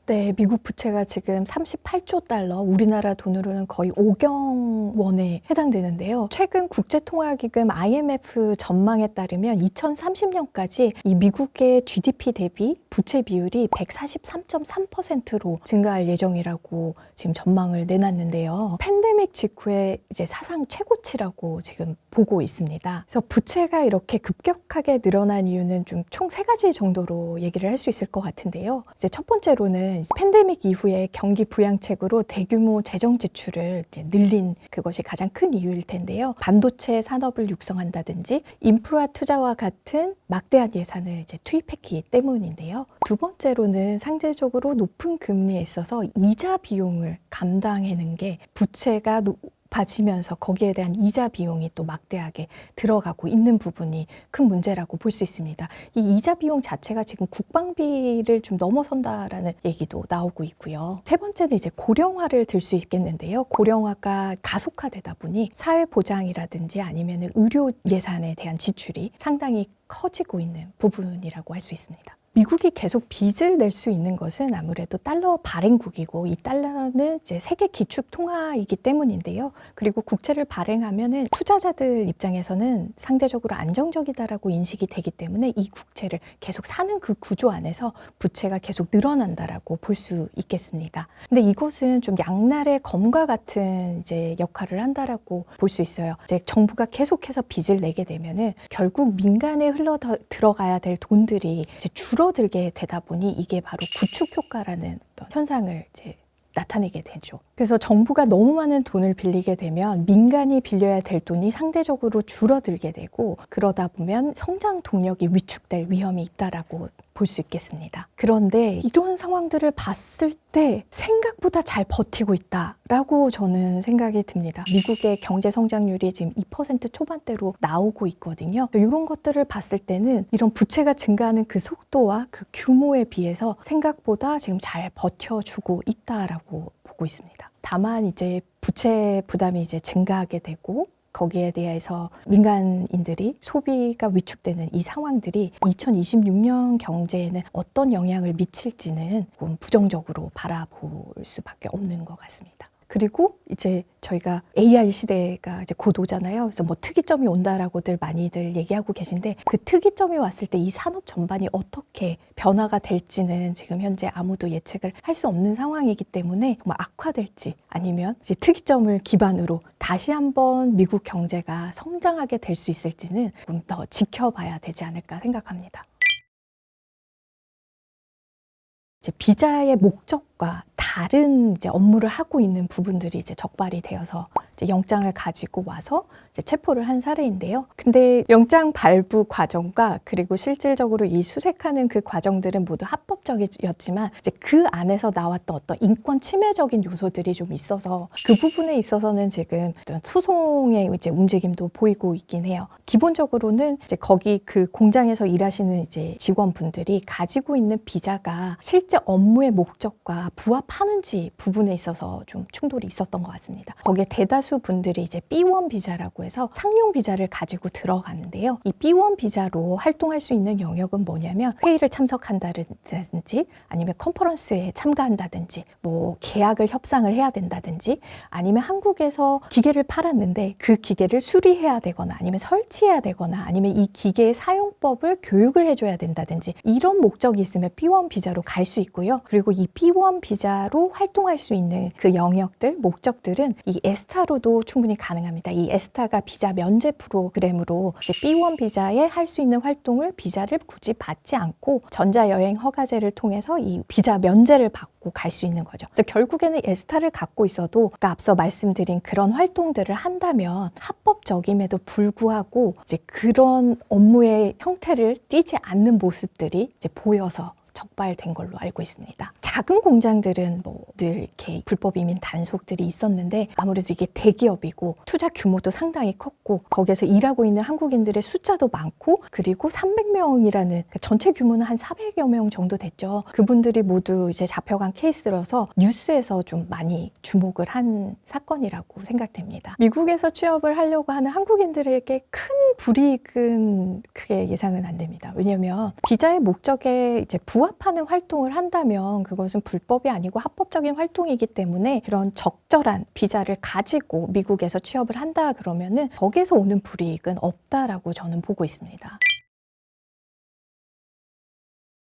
네, 미국 부채가 지금 38조 달러, 우리나라 돈으로는 거의 5경 원에 해당되는데요. 최근 국제통화기금 IMF 전망에 따르면 2030년까지 이 미국의 GDP 대비 부채 비율이 143.3%로 증가할 예정이라고 지금 전망을 내놨는데요. 팬데믹 직후에 이제 사상 최고치라고 지금 보고 있습니다. 그래서 부채가 이렇게 급격하게 늘어난 이유는 좀 총 3가지 정도로 얘기를 할 수 있을 것 같은데요. 이제 첫 번째로는 팬데믹 이후에 경기 부양책으로 대규모 재정 지출을 이제 늘린 그것이 가장 큰 이유일 텐데요. 반도체 산업을 육성한다든지 인프라 투자와 같은 막대한 예산을 이제 투입했기 때문인데요. 두 번째로는 상대적으로 높은 금리에 있어서 이자 비용을 감당하는 게 부채가 높아지면서 거기에 대한 이자 비용이 또 막대하게 들어가고 있는 부분이 큰 문제라고 볼 수 있습니다. 이 이자 비용 자체가 지금 국방비를 좀 넘어선다라는 얘기도 나오고 있고요. 세 번째는 이제 고령화를 들 수 있겠는데요. 고령화가 가속화되다 보니 사회보장이라든지 아니면 의료 예산에 대한 지출이 상당히 커지고 있는 부분이라고 할 수 있습니다. 미국이 계속 빚을 낼 수 있는 것은 아무래도 달러 발행국이고 이 달러는 이제 세계 기축 통화이기 때문인데요. 그리고 국채를 발행하면은 투자자들 입장에서는 상대적으로 안정적이다라고 인식이 되기 때문에 이 국채를 계속 사는 그 구조 안에서 부채가 계속 늘어난다라고 볼 수 있겠습니다. 근데 이것은 좀 양날의 검과 같은 이제 역할을 한다라고 볼 수 있어요. 이제 정부가 계속해서 빚을 내게 되면은 결국 민간에 들어가야 될 돈들이 이제 줄어들게 되다 보니 이게 바로 구축 효과라는 어떤 현상을 이제 나타내게 되죠. 그래서 정부가 너무 많은 돈을 빌리게 되면 민간이 빌려야 될 돈이 상대적으로 줄어들게 되고 그러다 보면 성장 동력이 위축될 위험이 있다라고 볼 수 있겠습니다. 그런데 이런 상황들을 봤을 때 생각보다 잘 버티고 있다라고 저는 생각이 듭니다. 미국의 경제 성장률이 지금 2% 초반대로 나오고 있거든요. 이런 것들을 봤을 때는 이런 부채가 증가하는 그 속도와 그 규모에 비해서 생각보다 지금 잘 버텨주고 있다라고 보고 있습니다. 다만 이제 부채 부담이 이제 증가하게 되고 거기에 대해서 민간인들이 소비가 위축되는 이 상황들이 2026년 경제에는 어떤 영향을 미칠지는 조금 부정적으로 바라볼 수밖에 없는 것 같습니다. 그리고 이제 저희가 AI 시대가 이제 곧 오잖아요. 그래서 뭐 특이점이 온다라고들 많이들 얘기하고 계신데 그 특이점이 왔을 때 이 산업 전반이 어떻게 변화가 될지는 지금 현재 아무도 예측을 할 수 없는 상황이기 때문에 뭐 악화될지 아니면 이제 특이점을 기반으로 다시 한번 미국 경제가 성장하게 될 수 있을지는 좀 더 지켜봐야 되지 않을까 생각합니다. 이제 비자의 목적과 다른 이제 업무를 하고 있는 부분들이 이제 적발이 되어서 이제 영장을 가지고 와서 이제 체포를 한 사례인데요. 근데 영장 발부 과정과 그리고 실질적으로 이 수색하는 그 과정들은 모두 합법적이었지만 이제 그 안에서 나왔던 어떤 인권 침해적인 요소들이 좀 있어서 그 부분에 있어서는 지금 어떤 소송의 이제 움직임도 보이고 있긴 해요. 기본적으로는 이제 거기 그 공장에서 일하시는 이제 직원분들이 가지고 있는 비자가 실제 업무의 목적과 부합하는지 부분에 있어서 좀 충돌이 있었던 것 같습니다. 거기에 대다수 분들이 이제 B1 비자라고 해서 상용 비자를 가지고 들어가는데요. 이 B1 비자로 활동할 수 있는 영역은 뭐냐면 회의를 참석한다든지 아니면 컨퍼런스에 참가한다든지 뭐 계약을 협상을 해야 된다든지 아니면 한국에서 기계를 팔았는데 그 기계를 수리해야 되거나 아니면 설치해야 되거나 아니면 이 기계의 사용법을 교육을 해줘야 된다든지 이런 목적이 있으면 B1 비자로 갈 수 있고요. 그리고 이 B1 비자로 활동할 수 있는 그 영역들, 목적들은 이 에스타로도 충분히 가능합니다. 이 에스타가 비자 면제 프로그램으로 이제 B1 비자에 할 수 있는 활동을 비자를 굳이 받지 않고 전자여행 허가제를 통해서 이 비자 면제를 받고 갈 수 있는 거죠. 그래서 결국에는 에스타를 갖고 있어도 앞서 말씀드린 그런 활동들을 한다면 합법적임에도 불구하고 이제 그런 업무의 형태를 띠지 않는 모습들이 이제 보여서 적발된 걸로 알고 있습니다. 작은 공장들은 뭐 늘 이렇게 불법 이민 단속들이 있었는데 아무래도 이게 대기업이고 투자 규모도 상당히 컸고 거기에서 일하고 있는 한국인들의 숫자도 많고 그리고 300명이라는 전체 규모는 한 400여 명 정도 됐죠. 그분들이 모두 이제 잡혀간 케이스라서 뉴스에서 좀 많이 주목을 한 사건이라고 생각됩니다. 미국에서 취업을 하려고 하는 한국인들에게 큰 불이익은 크게 예상은 안 됩니다. 왜냐하면 비자의 목적에 이제 부합 봉합하는 활동을 한다면 그것은 불법이 아니고 합법적인 활동이기 때문에 그런 적절한 비자를 가지고 미국에서 취업을 한다 그러면은 거기에서 오는 불이익은 없다라고 저는 보고 있습니다.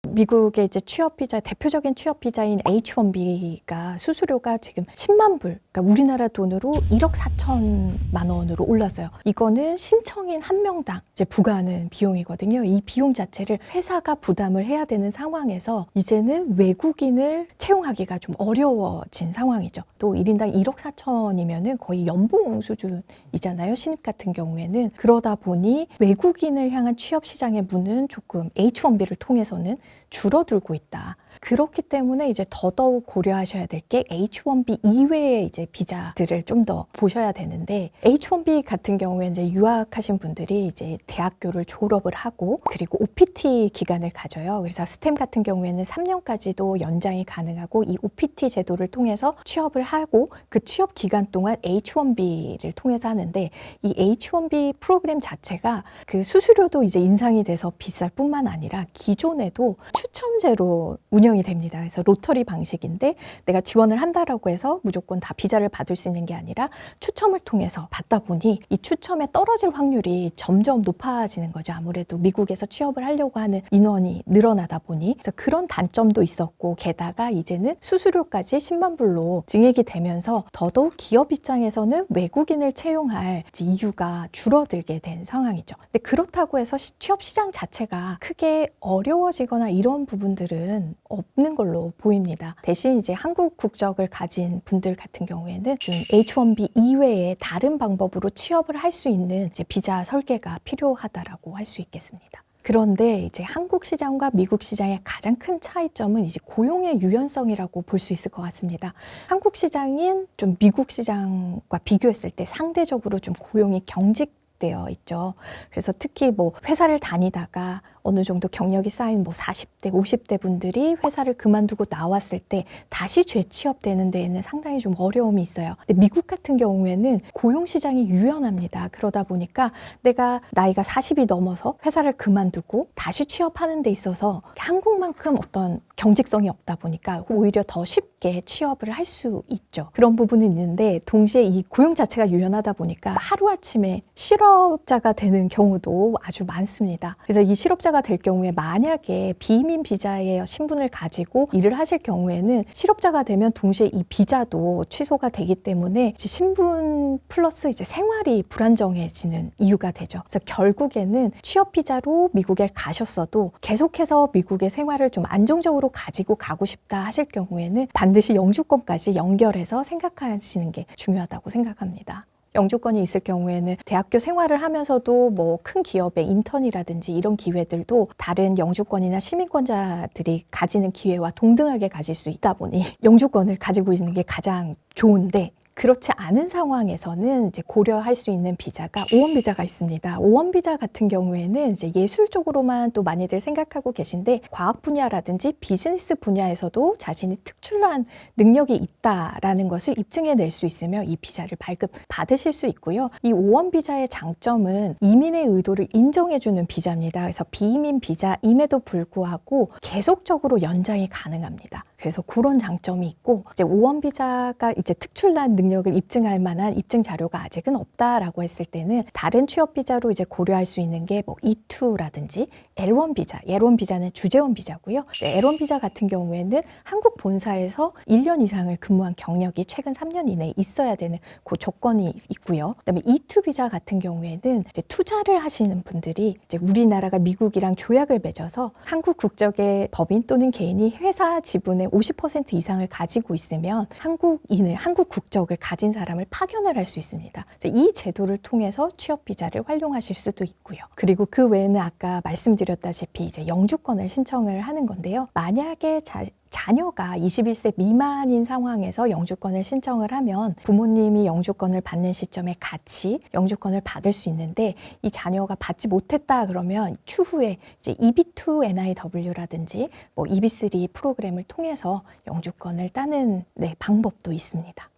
미국의 이제 취업 비자, 대표적인 취업 비자인 H-1B가 수수료가 지금 10만 불, 그러니까 우리나라 돈으로 1억 4천만 원으로 올랐어요. 이거는 신청인 한 명당 이제 부과하는 비용이거든요. 이 비용 자체를 회사가 부담을 해야 되는 상황에서 이제는 외국인을 채용하기가 좀 어려워진 상황이죠. 또 1인당 1억 4천이면은 거의 연봉 수준이잖아요. 신입 같은 경우에는. 그러다 보니 외국인을 향한 취업 시장의 문은 조금 H-1B를 통해서는 줄어들고 있다. 그렇기 때문에 이제 더더욱 고려하셔야 될 게 H-1B 이외의 이제 비자들을 좀 더 보셔야 되는데, H-1B 같은 경우에 이제 유학하신 분들이 이제 대학교를 졸업을 하고 그리고 OPT 기간을 가져요. 그래서 스템 같은 경우에는 3년까지도 연장이 가능하고 이 OPT 제도를 통해서 취업을 하고 그 취업 기간 동안 H-1B를 통해서 하는데, 이 H-1B 프로그램 자체가 그 수수료도 이제 인상이 돼서 비쌀 뿐만 아니라 기존에도 추첨제로 운영이 됩니다. 그래서 로터리 방식인데 내가 지원을 한다라고 해서 무조건 다 비자를 받을 수 있는 게 아니라 추첨을 통해서 받다 보니 이 추첨에 떨어질 확률이 점점 높아지는 거죠. 아무래도 미국에서 취업을 하려고 하는 인원이 늘어나다 보니. 그래서 그런 단점도 있었고, 게다가 이제는 수수료까지 10만 불로 증액이 되면서 더더욱 기업 입장에서는 외국인을 채용할 이유가 줄어들게 된 상황이죠. 근데 그렇다고 해서 취업 시장 자체가 크게 어려워지거나 이런 부분들은 없는 걸로 보입니다. 대신 이제 한국 국적을 가진 분들 같은 경우에는 좀 H-1B 이외에 다른 방법으로 취업을 할 수 있는 이제 비자 설계가 필요하다라고 할 수 있겠습니다. 그런데 이제 한국 시장과 미국 시장의 가장 큰 차이점은 이제 고용의 유연성이라고 볼 수 있을 것 같습니다. 한국 시장인 좀 미국 시장과 비교했을 때 상대적으로 좀 고용이 경직되어 있죠. 그래서 특히 뭐 회사를 다니다가 어느 정도 경력이 쌓인 뭐 40대, 50대 분들이 회사를 그만두고 나왔을 때 다시 재취업되는 데에는 상당히 좀 어려움이 있어요. 근데 미국 같은 경우에는 고용 시장이 유연합니다. 그러다 보니까 내가 나이가 40이 넘어서 회사를 그만두고 다시 취업하는 데 있어서 한국만큼 어떤 경직성이 없다 보니까 오히려 더 쉽게 취업을 할 수 있죠. 그런 부분은 있는데, 동시에 이 고용 자체가 유연하다 보니까 하루아침에 실업자가 되는 경우도 아주 많습니다. 그래서 이 실업자가 될 경우에 만약에 비移民비자의 신분을 가지고 일을 하실 경우에는 실업자가 되면 동시에 이 비자도 취소가 되기 때문에 신분 플러스 이제 생활이 불안정해지는 이유가 되죠. 그래서 결국에는 취업 비자로 미국에 가셨어도 계속해서 미국의 생활을 좀 안정적으로 가지고 가고 싶다 하실 경우에는 반드시 영주권까지 연결해서 생각하시는 게 중요하다고 생각합니다. 영주권이 있을 경우에는 대학교 생활을 하면서도 뭐 큰 기업의 인턴이라든지 이런 기회들도 다른 영주권이나 시민권자들이 가지는 기회와 동등하게 가질 수 있다 보니 영주권을 가지고 있는 게 가장 좋은데, 그렇지 않은 상황에서는 이제 고려할 수 있는 비자가 O1 비자가 있습니다. O1 비자 같은 경우에는 이제 예술 쪽으로만 또 많이들 생각하고 계신데, 과학 분야라든지 비즈니스 분야에서도 자신이 특출난 능력이 있다라는 것을 입증해낼 수 있으면 이 비자를 발급 받으실 수 있고요. 이 O1 비자의 장점은 이민의 의도를 인정해주는 비자입니다. 그래서 비이민 비자임에도 불구하고 계속적으로 연장이 가능합니다. 그래서 그런 장점이 있고, 이제 O1 비자가 이제 특출난 능력을 입증할 만한 입증 자료가 아직은 없다라고 했을 때는 다른 취업 비자로 이제 고려할 수 있는 게 뭐 E2라든지 L1 비자, L1 비자는 주재원 비자고요. L1 비자 같은 경우에는 한국 본사에서 1년 이상을 근무한 경력이 최근 3년 이내에 있어야 되는 그 조건이 있고요. 그다음에 E2 비자 같은 경우에는 이제 투자를 하시는 분들이 이제 우리나라가 미국이랑 조약을 맺어서 한국 국적의 법인 또는 개인이 회사 지분의 50% 이상을 가지고 있으면 한국 국적을 가진 사람을 파견을 할 수 있습니다. 이 제도를 통해서 취업 비자를 활용하실 수도 있고요. 그리고 그 외에는 아까 말씀드렸다시피 이제 영주권을 신청을 하는 건데요. 만약에 자녀가 21세 미만인 상황에서 영주권을 신청을 하면 부모님이 영주권을 받는 시점에 같이 영주권을 받을 수 있는데, 이 자녀가 받지 못했다 그러면 추후에 이제 EB2 NIW라든지 뭐 EB3 프로그램을 통해서 영주권을 따는 방법도 있습니다.